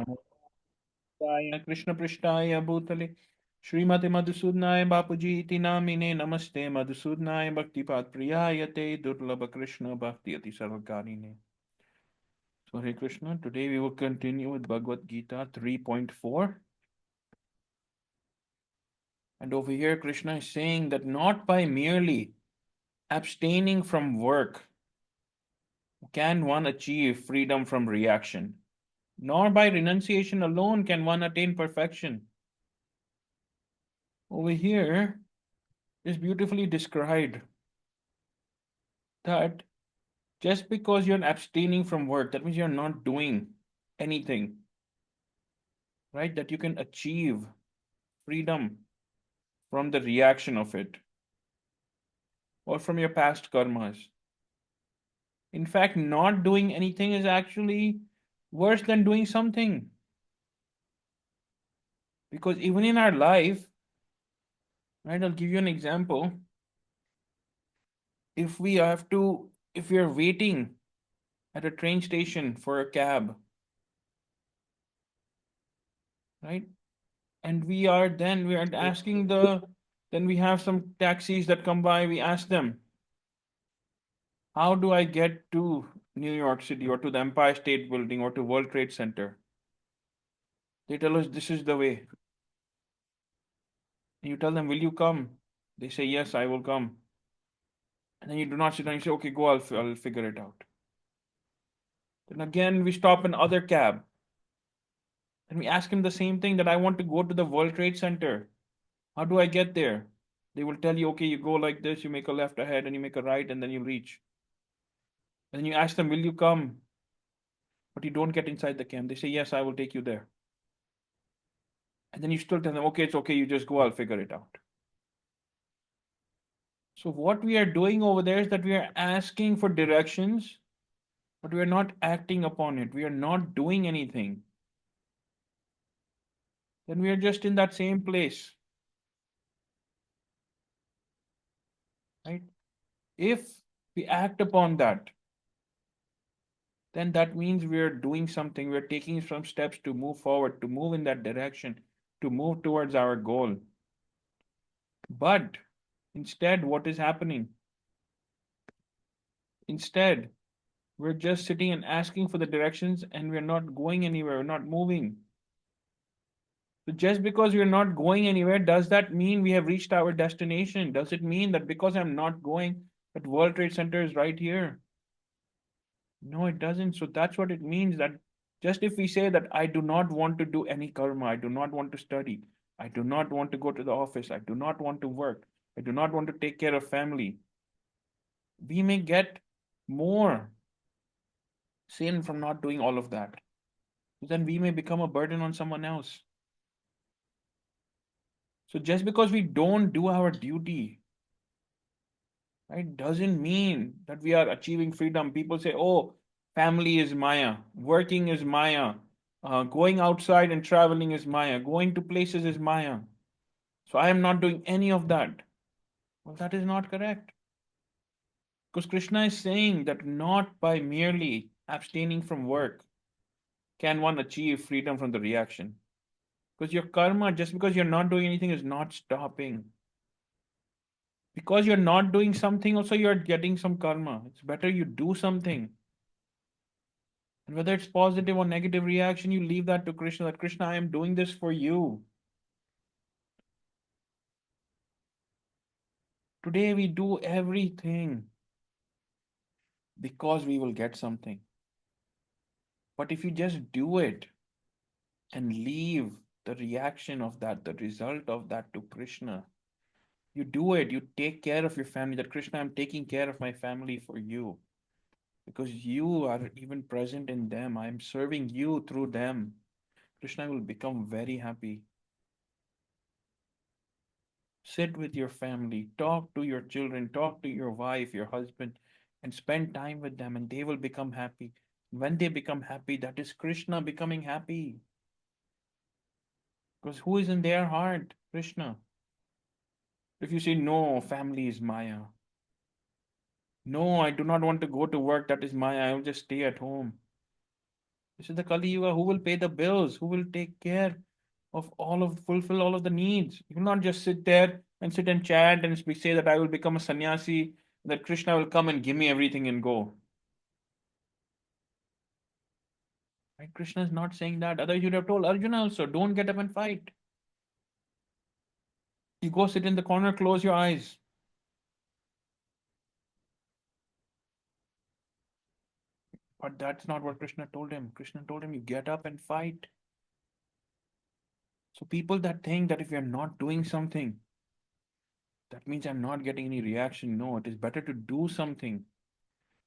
नमोस्ताय कृष्ण पृष्ठाय भूतले श्रीमते मधुसूदनाय बापूजी इति नामिने नमस्ते मधुसूदनाय भक्तिपाद प्रियाय ते दुर्लभ कृष्ण भक्ति अति सर्वकारिणे. So Hare Krishna, today we will continue with Bhagavad Gita 3.4. And over here Krishna is saying that not by merely abstaining from work can one achieve freedom from reaction, nor by renunciation alone can one attain perfection. Over here is beautifully described that just because you're abstaining from work, that means you're not doing anything, right? That you can achieve freedom from the reaction of it or from your past karmas. In fact, not doing anything is actually worse than doing something. Because even in our life, right, I'll give you an example. If we have to, if we are waiting at a train station for a cab, right? And we are asking then we have some taxis that come by, we ask them, how do I get to New York City or to the Empire State Building or to World Trade Center? They tell us this is the way. And you tell them, will you come? They say, yes, I will come. And then you do not sit down, you say, okay, go, I'll figure it out. Then again, we stop another cab and we ask him the same thing, that I want to go to the World Trade Center. How do I get there? They will tell you, okay, you go like this, you make a left ahead and you make a right and then you reach. And then you ask them, will you come? But you don't get inside the camp. They say, yes, I will take you there. And then you still tell them, okay, it's okay, you just go, I'll figure it out. So what we are doing over there is that we are asking for directions, but we are not acting upon it. We are not doing anything. Then we are just in that same place, right? If we act upon that, then that means we are doing something. We are taking some steps to move forward, to move in that direction, to move towards our goal. But instead, what is happening? Instead, we're just sitting and asking for the directions and we're not going anywhere, we're not moving. So just because we're not going anywhere, does that mean we have reached our destination? Does it mean that because I'm not going, that World Trade Center is right here? No, it doesn't. So that's what it means, that just if we say that I do not want to do any karma, I do not want to study, I do not want to go to the office, I do not want to work, I do not want to take care of family, we may get more sin from not doing all of that. Then we may become a burden on someone else. So just because we don't do our duty, right, doesn't mean that we are achieving freedom. People say, oh, family is Maya, working is Maya, going outside and traveling is Maya, going to places is Maya. So I am not doing any of that. Well, that is not correct. Because Krishna is saying that not by merely abstaining from work can one achieve freedom from the reaction. Because your karma, just because you're not doing anything, is not stopping. Because you're not doing something, also you're getting some karma. It's better you do something. And whether it's positive or negative reaction, you leave that to Krishna, that Krishna, I am doing this for you. Today we do everything because we will get something. But if you just do it and leave the reaction of that, the result of that to Krishna, you do it, you take care of your family, that Krishna, I'm taking care of my family for you. Because you are even present in them. I am serving you through them. Krishna will become very happy. Sit with your family, talk to your children, talk to your wife, your husband, and spend time with them, and they will become happy. When they become happy, that is Krishna becoming happy. Because who is in their heart? Krishna. If you say, no, family is Maya. No, I do not want to go to work, that is Maya. I will just stay at home. This is the Kali Yuga. Who will pay the bills? Who will take care of fulfill all of the needs? You will not just sit there and sit and chant and say that I will become a sannyasi, that Krishna will come and give me everything and go. Right? Krishna is not saying that. Otherwise, you'd have told Arjuna also, don't get up and fight. You go sit in the corner, close your eyes. But that's not what Krishna told him. Krishna told him, you get up and fight. So people that think that if you're not doing something, that means I'm not getting any reaction. No, it is better to do something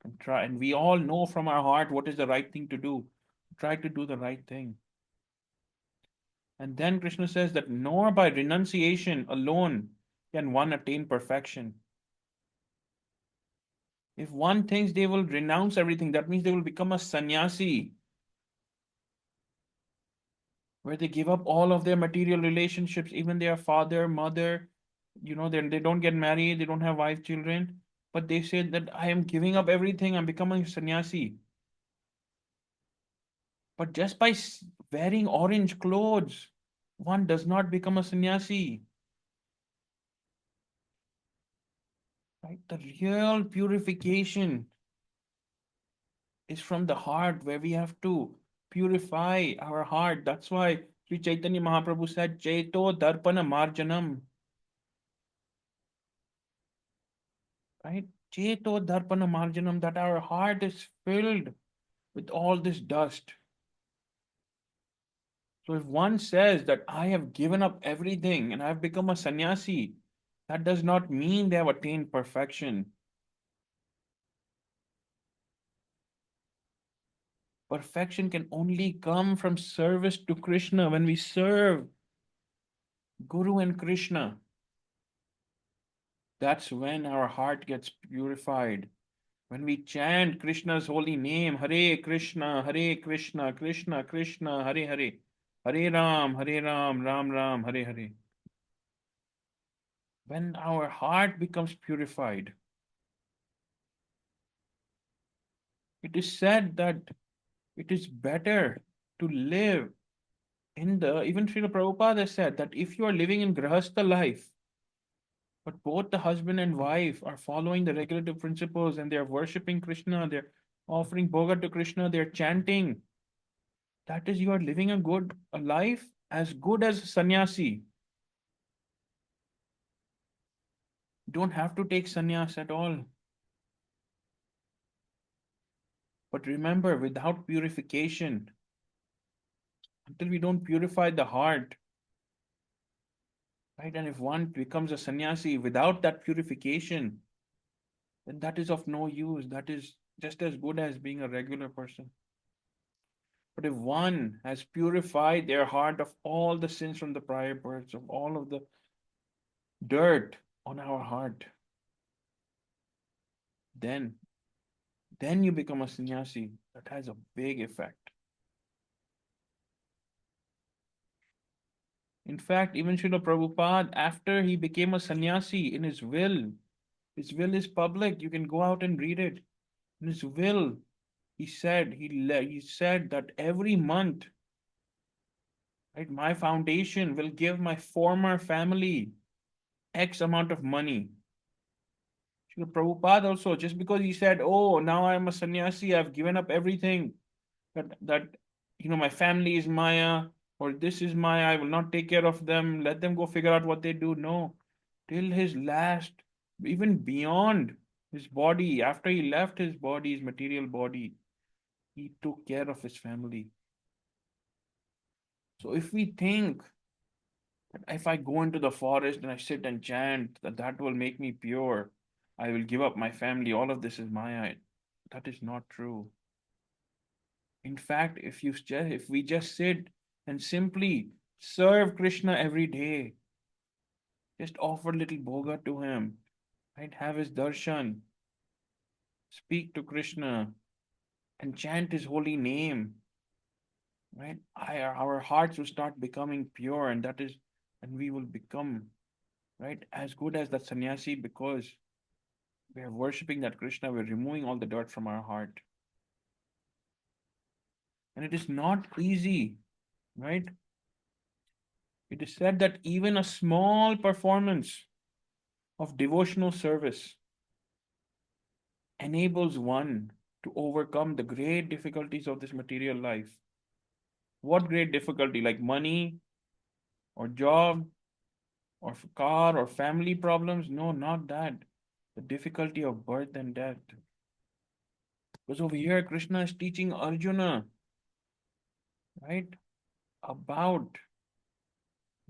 and try. And we all know from our heart what is the right thing to do. Try to do the right thing. And then Krishna says that nor by renunciation alone can one attain perfection. If one thinks they will renounce everything, that means they will become a sannyasi, where they give up all of their material relationships, even their father, mother, they don't get married, they don't have wife, children, but they say that I am giving up everything, I'm becoming a sannyasi. But just by wearing orange clothes, one does not become a sannyasi. Right? The real purification is from the heart, where we have to purify our heart. That's why Sri Chaitanya Mahaprabhu said, Chaito Darpana Marjanam. Right? Cheto Darpana Marjanam, that our heart is filled with all this dust. So if one says that I have given up everything and I have become a sannyasi, that does not mean they have attained perfection. Perfection can only come from service to Krishna. When we serve Guru and Krishna, that's when our heart gets purified. When we chant Krishna's holy name, Hare Krishna, Krishna Krishna, Hare Hare, Hare Ram, Ram Ram, Hare Hare. When our heart becomes purified, it is said that it is better to live even Srila Prabhupada has said that if you are living in Grahastha life, but both the husband and wife are following the regulative principles and they are worshipping Krishna, they're offering bhoga to Krishna, they're chanting, that is, you are living a life as good as a sannyasi. You don't have to take sannyas at all. But remember, without purification, until we don't purify the heart, right? And if one becomes a sannyasi without that purification, then that is of no use. That is just as good as being a regular person. But if one has purified their heart of all the sins from the prior births, of all of the dirt on our heart, then you become a sannyasi. That has a big effect. In fact, even Srila Prabhupada, after he became a sannyasi, in his will is public. You can go out and read it. In his will, he said that every month, right, my foundation will give my former family X amount of money. Srila Prabhupada also, just because he said, "Oh, now I'm a sannyasi, I've given up everything. That my family is Maya, or this is Maya. I will not take care of them. Let them go figure out what they do." No, till his last, even beyond his body, after he left his body, his material body, he took care of his family. So if we think that if I go into the forest and I sit and chant, that will make me pure, I will give up my family, all of this is Maya, that is not true. In fact, if we just sit and simply serve Krishna every day, just offer little bhoga to him, right? Have his darshan, speak to Krishna, and chant his holy name, right? Our hearts will start becoming pure, and we will become, right, as good as that sannyasi, because we are worshipping that Krishna, we're removing all the dirt from our heart. And it is not easy, right? It is said that even a small performance of devotional service enables one to overcome the great difficulties of this material life. What great difficulty? Like money or job or car or family problems? No, not that. The difficulty of birth and death. Because over here, Krishna is teaching Arjuna, right, about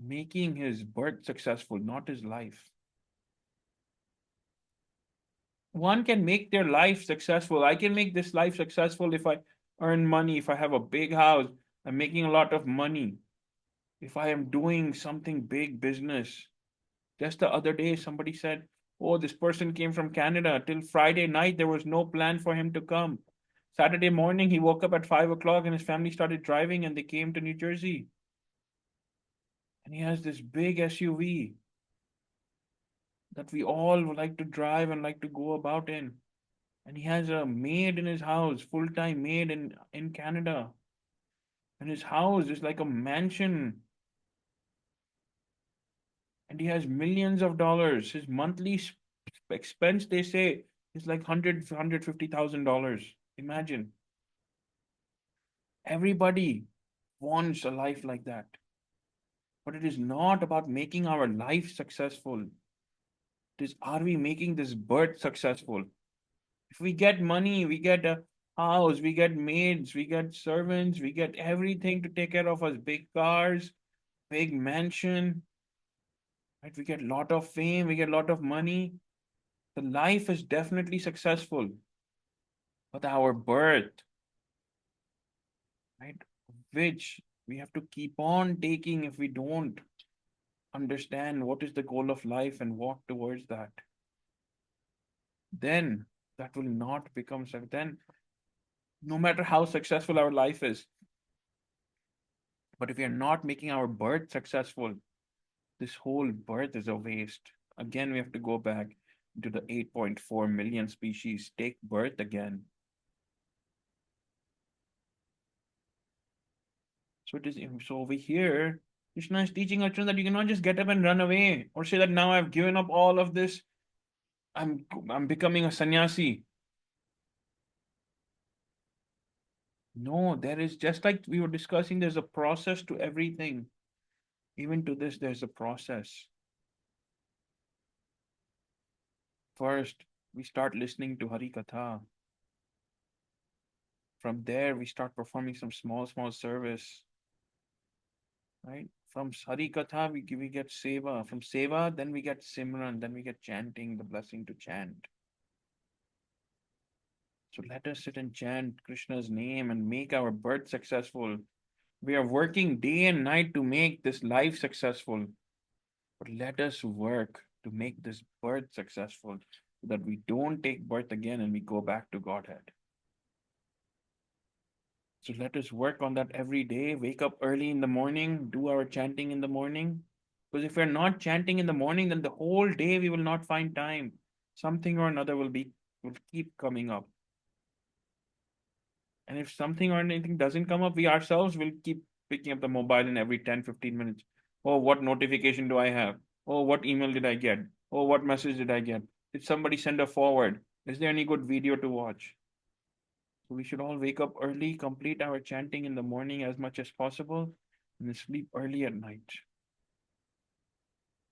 making his birth successful, not his life. One can make their life successful. I can make this life successful if I earn money, if I have a big house, I'm making a lot of money, if I am doing something big business. Just the other day, somebody said, oh, this person came from Canada. Till Friday night, there was no plan for him to come. Saturday morning, he woke up at 5 o'clock and his family started driving and they came to New Jersey. And he has this big SUV that we all would like to drive and like to go about in. And he has a maid in his house, full-time maid in Canada. And his house is like a mansion. And he has millions of dollars. His monthly expense, they say, is like $150,000. Imagine. Everybody wants a life like that. But it is not about making our life successful. It is, are we making this birth successful? If we get money, we get a house, we get maids, we get servants, we get everything to take care of us, big cars, big mansion, right? We get a lot of fame, we get a lot of money. The life is definitely successful. But our birth, right, which we have to keep on taking if we don't understand what is the goal of life and walk towards that, then that will not become then no matter how successful our life is, but if we are not making our birth successful, this whole birth is a waste. Again, we have to go back to the 8.4 million species take birth again. So it is so over here, Krishna is teaching Arjuna that you cannot just get up and run away or say that now I've given up all of this. I'm becoming a sannyasi. No, there is, just like we were discussing, there's a process to everything. Even to this, there's a process. First, we start listening to Hari Katha. From there, we start performing some small service, right? From Hari Katha, we get Seva. From Seva, then we get Simran, then we get chanting, the blessing to chant. So let us sit and chant Krishna's name and make our birth successful. We are working day and night to make this life successful. But let us work to make this birth successful so that we don't take birth again and we go back to Godhead. So let us work on that every day. Wake up early in the morning, do our chanting in the morning. Because if we're not chanting in the morning, then the whole day we will not find time. Something or another will keep coming up. And if something or anything doesn't come up, we ourselves will keep picking up the mobile in every 10, 15 minutes. Oh, what notification do I have? Oh, what email did I get? Oh, what message did I get? Did somebody send a forward? Is there any good video to watch? So we should all wake up early, complete our chanting in the morning as much as possible, and then sleep early at night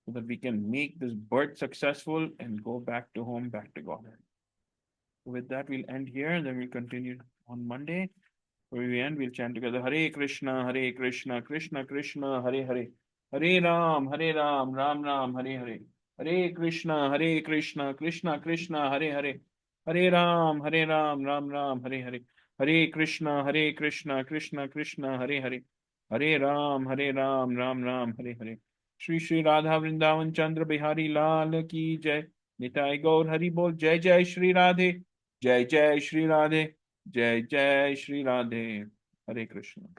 so that we can make this birth successful and go back to home, back to God. With that, we'll end here and then we'll continue on Monday. Where we end, we'll chant together Hare Krishna, Krishna Krishna, Hare Hare. Hare Ram, Ram Ram, Hare Hare. Hare Krishna, Krishna Krishna, Hare Hare. Hare Ram, Ram Ram, Hare Hare. Hare Krishna, Krishna Krishna, Hare Hare. Hare Ram, Ram Ram, Hare Hare. Shri Shri Radha Vrindavan Chandra Bihari Lal Ki Jai. Nitai Gaur Hari Bol. Jai Jai Shri Radhe. Jai Jai Shri Radhe. Jai Jai Shri Radhe. Hare Krishna.